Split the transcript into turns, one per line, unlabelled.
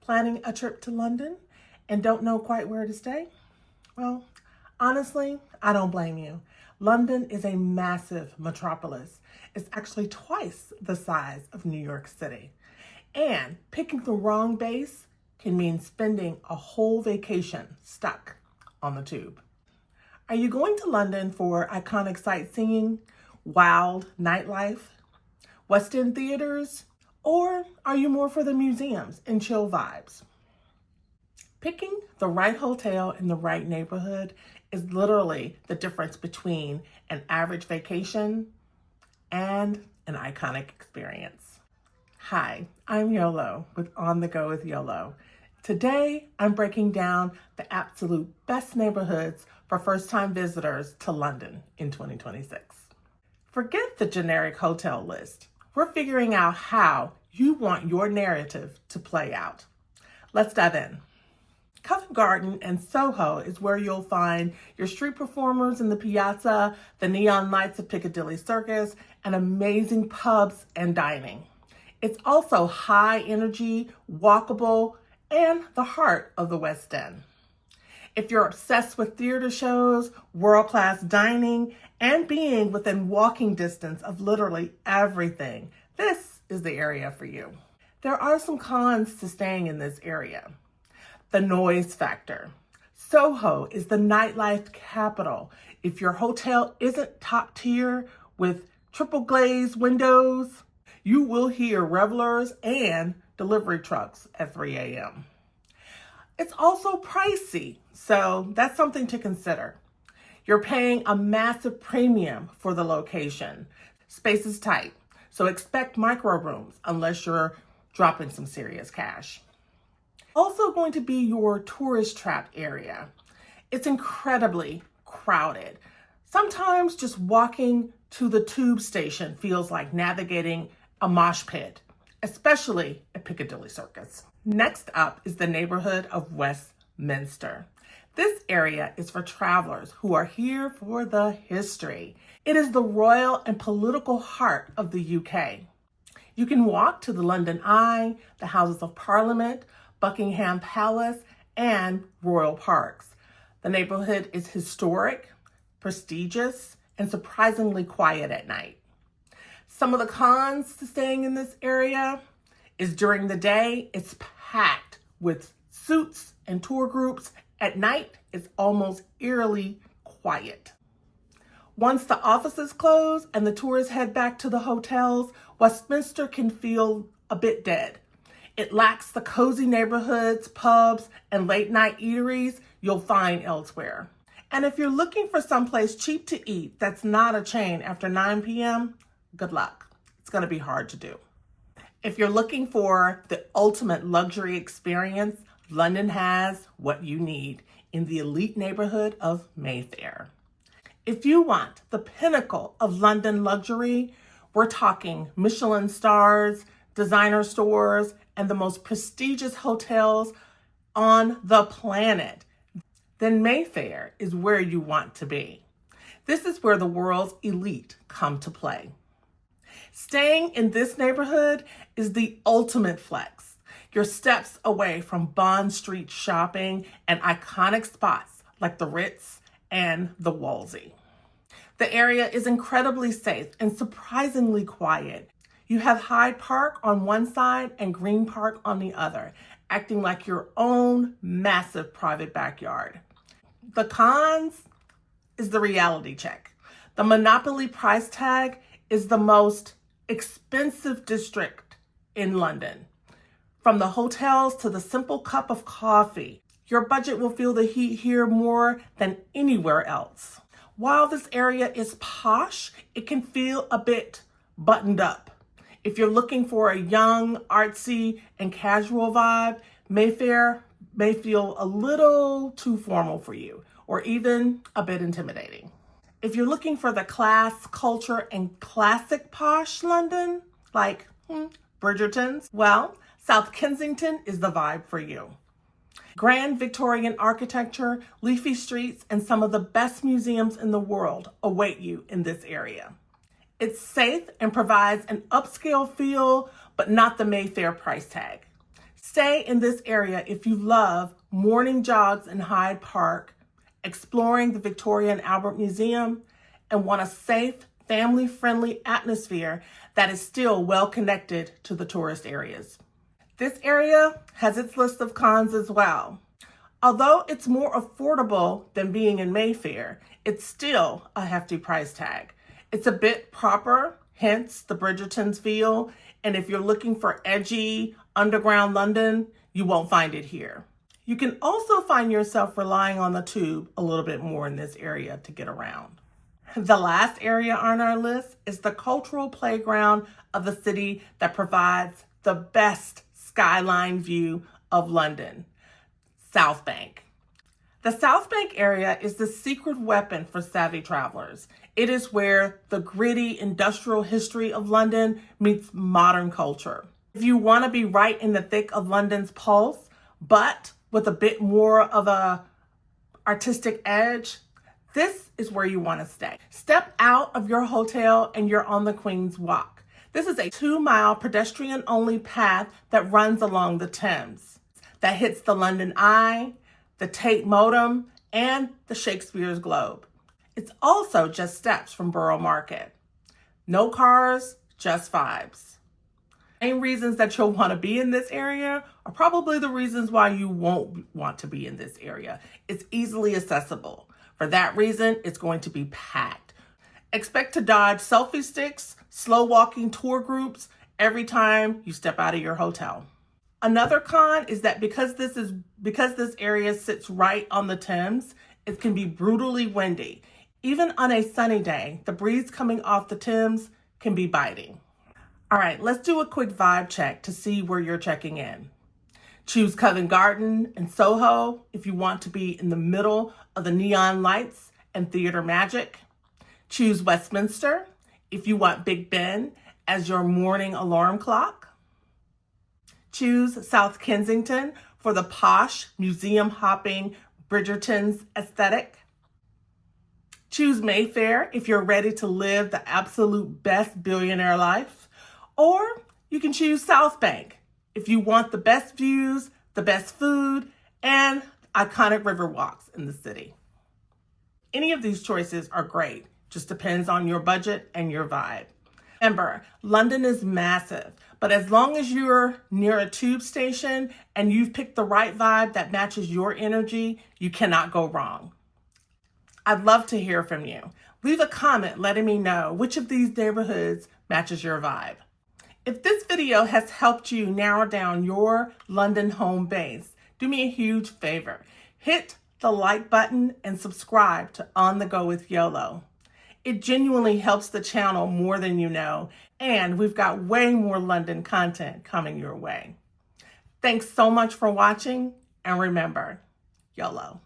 Planning a trip to London and don't know quite where to stay? Well, honestly, I don't blame you. London is a massive metropolis. It's actually twice the size of New York City. And picking the wrong base can mean spending a whole vacation stuck on the tube. Are you going to London for iconic sightseeing, wild nightlife, West End theaters, or are you more for the museums and chill vibes? Picking the right hotel in the right neighborhood is literally the difference between an average vacation and an iconic experience. Hi, I'm Yolo with On the Go with Yolo. Today, I'm breaking down the absolute best neighborhoods for first-time visitors to London in 2026. Forget the generic hotel list. We're figuring out how you want your narrative to play out. Let's dive in. Covent Garden and Soho is where you'll find your street performers in the piazza, the neon lights of Piccadilly Circus, and amazing pubs and dining. It's also high energy, walkable, and the heart of the West End. If you're obsessed with theater shows, world-class dining, and being within walking distance of literally everything, this is the area for you. There are some cons to staying in this area. The noise factor. Soho is the nightlife capital. If your hotel isn't top tier with triple glazed windows, you will hear revelers and delivery trucks at 3 a.m. It's also pricey, so that's something to consider. You're paying a massive premium for the location. Space is tight, so expect micro rooms unless you're dropping some serious cash. Also going to be your tourist trap area. It's incredibly crowded. Sometimes just walking to the tube station feels like navigating a mosh pit, especially at Piccadilly Circus. Next up is the neighborhood of Westminster. This area is for travelers who are here for the history. It is the royal and political heart of the UK. You can walk to the London Eye, the Houses of Parliament, Buckingham Palace, and royal parks. The neighborhood is historic, prestigious, and surprisingly quiet at night. Some of the cons to staying in this area is during the day, it's packed with suits and tour groups. At night, it's almost eerily quiet. Once the offices close and the tourists head back to the hotels, Westminster can feel a bit dead. It lacks the cozy neighborhoods, pubs, and late night eateries you'll find elsewhere. And if you're looking for someplace cheap to eat that's not a chain after 9 p.m., good luck. It's going to be hard to do. If you're looking for the ultimate luxury experience, London has what you need in the elite neighborhood of Mayfair. If you want the pinnacle of London luxury, we're talking Michelin stars, designer stores, and the most prestigious hotels on the planet, then Mayfair is where you want to be. This is where the world's elite come to play. Staying in this neighborhood is the ultimate flex. You're steps away from Bond Street shopping and iconic spots like the Ritz and the Wolsey. The area is incredibly safe and surprisingly quiet. You have Hyde Park on one side and Green Park on the other, acting like your own massive private backyard. The cons is the reality check. The Monopoly price tag is the most expensive district in London. From the hotels to the simple cup of coffee, your budget will feel the heat here more than anywhere else. While this area is posh, it can feel a bit buttoned up. If you're looking for a young, artsy, and casual vibe, Mayfair may feel a little too formal for you, or even a bit intimidating. If you're looking for the class, culture, and classic posh London, like Bridgerton's, well, South Kensington is the vibe for you. Grand Victorian architecture, leafy streets, and some of the best museums in the world await you in this area. It's safe and provides an upscale feel, but not the Mayfair price tag. Stay in this area if you love morning jogs in Hyde Park, exploring the Victoria and Albert Museum, and want a safe, family-friendly atmosphere that is still well connected to the tourist areas. This area has its list of cons as well. Although it's more affordable than being in Mayfair, it's still a hefty price tag. It's a bit proper, hence the Bridgerton's feel, and if you're looking for edgy, underground London, you won't find it here. You can also find yourself relying on the tube a little bit more in this area to get around. The last area on our list is the cultural playground of the city that provides the best skyline view of London, South Bank. The South Bank area is the secret weapon for savvy travelers. It is where the gritty industrial history of London meets modern culture. If you want to be right in the thick of London's pulse, but with a bit more of a artistic edge, this is where you want to stay. Step out of your hotel and you're on the Queen's Walk. This is a 2-mile pedestrian-only path that runs along the Thames, that hits the London Eye, the Tate Modern, and the Shakespeare's Globe. It's also just steps from Borough Market. No cars, just vibes. The main reasons that you'll want to be in this area are probably the reasons why you won't want to be in this area. It's easily accessible. For that reason, it's going to be packed. Expect to dodge selfie sticks, slow walking tour groups every time you step out of your hotel. Another con is that because this area sits right on the Thames, it can be brutally windy. Even on a sunny day, the breeze coming off the Thames can be biting. All right, let's do a quick vibe check to see where you're checking in. Choose Covent Garden and Soho if you want to be in the middle of the neon lights and theater magic. Choose Westminster if you want Big Ben as your morning alarm clock. Choose South Kensington for the posh, museum-hopping Bridgerton's aesthetic. Choose Mayfair if you're ready to live the absolute best billionaire life. Or you can choose South Bank if you want the best views, the best food, and iconic river walks in the city. Any of these choices are great, just depends on your budget and your vibe. Remember, London is massive, but as long as you're near a tube station and you've picked the right vibe that matches your energy, you cannot go wrong. I'd love to hear from you. Leave a comment letting me know which of these neighborhoods matches your vibe. If this video has helped you narrow down your London home base, do me a huge favor. Hit the like button and subscribe to On the Go with YOLO. It genuinely helps the channel more than you know, and we've got way more London content coming your way. Thanks so much for watching, and remember, YOLO.